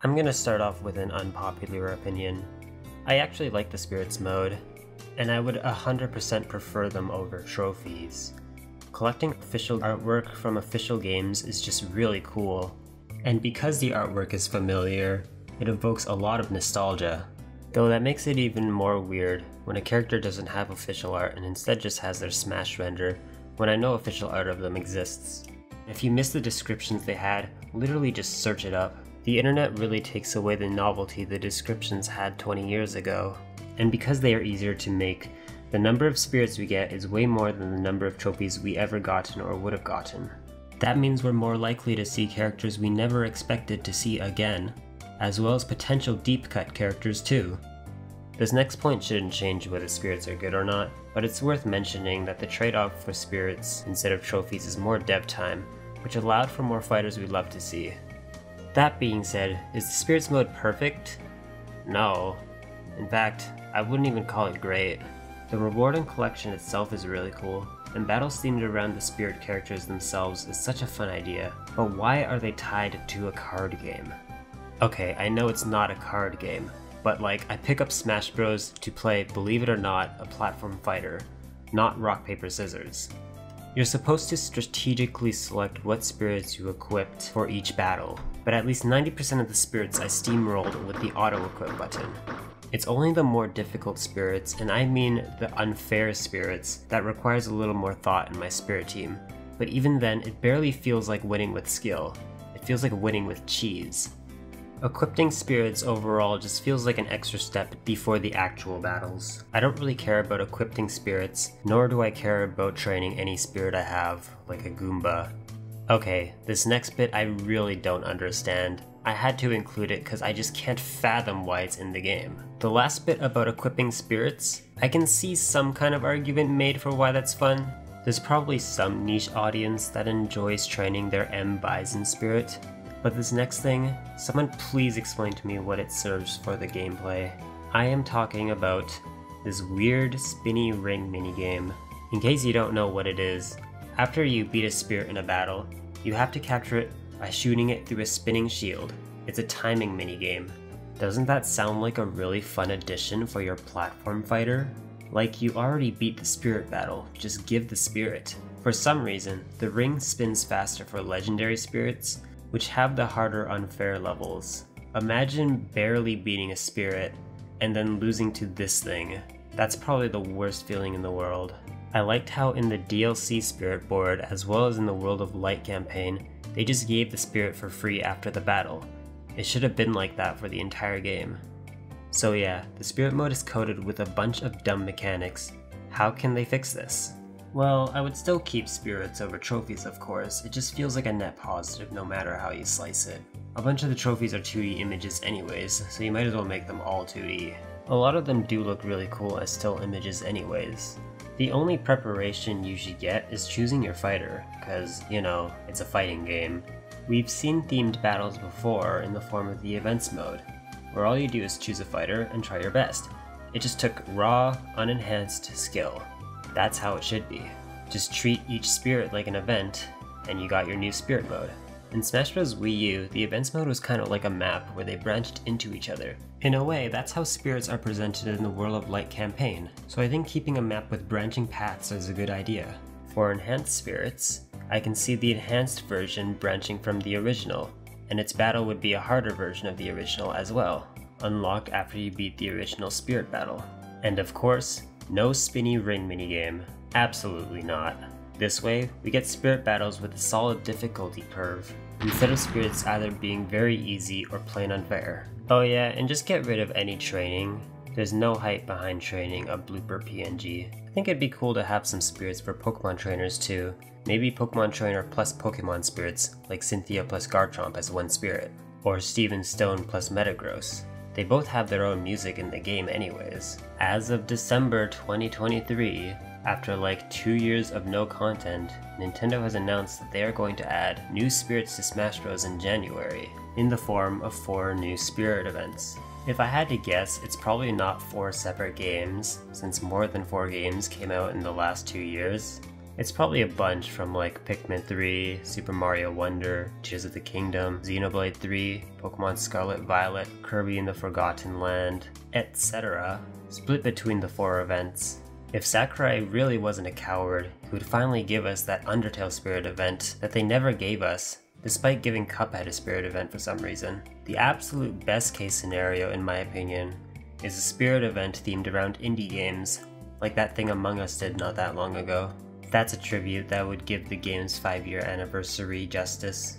I'm gonna start off with an unpopular opinion. I actually like the spirits mode, and I would 100% prefer them over trophies. Collecting official artwork from official games is just really cool, and because the artwork is familiar, it evokes a lot of nostalgia. Though that makes it even more weird when a character doesn't have official art and instead just has their Smash render when I know official art of them exists. If you miss the descriptions they had, literally just search it up. The internet really takes away the novelty the descriptions had 20 years ago. And because they are easier to make, the number of spirits we get is way more than the number of trophies we ever gotten or would have gotten. That means we're more likely to see characters we never expected to see again, as well as potential deep cut characters too. This next point shouldn't change whether spirits are good or not, but it's worth mentioning that the trade-off for spirits instead of trophies is more dev time, which allowed for more fighters we'd love to see. That being said, is the spirits mode perfect? No. In fact, I wouldn't even call it great. The reward and collection itself is really cool, and battles themed around the spirit characters themselves is such a fun idea, but why are they tied to a card game? Okay, I know it's not a card game, but like, I pick up Smash Bros. To play, believe it or not, a platform fighter, not rock, paper, scissors. You're supposed to strategically select what spirits you equipped for each battle, but at least 90% of the spirits I steamrolled with the auto-equip button. It's only the more difficult spirits, and I mean the unfair spirits, that requires a little more thought in my spirit team, but even then it barely feels like winning with skill. It feels like winning with cheese. Equipping spirits overall just feels like an extra step before the actual battles. I don't really care about equipping spirits, nor do I care about training any spirit I have, like a Goomba. Okay, this next bit I really don't understand. I had to include it because I just can't fathom why it's in the game. The last bit about equipping spirits, I can see some kind of argument made for why that's fun. There's probably some niche audience that enjoys training their M Bison spirit. But this next thing, someone please explain to me what it serves for the gameplay. I am talking about this weird spinny ring minigame. In case you don't know what it is, after you beat a spirit in a battle, you have to capture it by shooting it through a spinning shield. It's a timing minigame. Doesn't that sound like a really fun addition for your platform fighter? Like, you already beat the spirit battle, just give the spirit. For some reason, the ring spins faster for legendary spirits, which have the harder unfair levels. Imagine barely beating a spirit and then losing to this thing. That's probably the worst feeling in the world. I liked how in the DLC spirit board as well as in the World of Light campaign, they just gave the spirit for free after the battle. It should have been like that for the entire game. So yeah, the spirit mode is coated with a bunch of dumb mechanics. How can they fix this? Well, I would still keep spirits over trophies, of course. It just feels like a net positive no matter how you slice it. A bunch of the trophies are 2D images anyways, so you might as well make them all 2D. A lot of them do look really cool as still images anyways. The only preparation you should get is choosing your fighter, cause, you know, it's a fighting game. We've seen themed battles before in the form of the events mode, where all you do is choose a fighter and try your best. It just took raw, unenhanced skill. That's how it should be. Just treat each spirit like an event, and you got your new spirit mode. In Smash Bros. Wii U, the events mode was kind of like a map where they branched into each other. In a way, that's how spirits are presented in the World of Light campaign, so I think keeping a map with branching paths is a good idea. For enhanced spirits, I can see the enhanced version branching from the original, and its battle would be a harder version of the original as well, unlocked after you beat the original spirit battle. And of course, no spinny ring minigame. Absolutely not. This way, we get spirit battles with a solid difficulty curve, instead of spirits either being very easy or plain unfair. Oh yeah, and just get rid of any training. There's no hype behind training a blooper PNG. I think it'd be cool to have some spirits for Pokemon trainers too. Maybe Pokemon Trainer plus Pokemon spirits, like Cynthia plus Garchomp as one spirit, or Steven Stone plus Metagross. They both have their own music in the game anyways. As of December 2023, after like 2 years of no content, Nintendo has announced that they are going to add new spirits to Smash Bros. In January, in the form of 4 new spirit events. If I had to guess, it's probably not 4 separate games, since more than 4 games came out in the last 2 years. It's probably a bunch from like Pikmin 3, Super Mario Wonder, Tears of the Kingdom, Xenoblade 3, Pokemon Scarlet Violet, Kirby in the Forgotten Land, etc., split between the 4 events. If Sakurai really wasn't a coward, he would finally give us that Undertale Spirit event that they never gave us, despite giving Cuphead a Spirit event for some reason. The absolute best case scenario, in my opinion, is a Spirit event themed around indie games, like that thing Among Us did not that long ago. That's a tribute that would give the game's 5-year anniversary justice.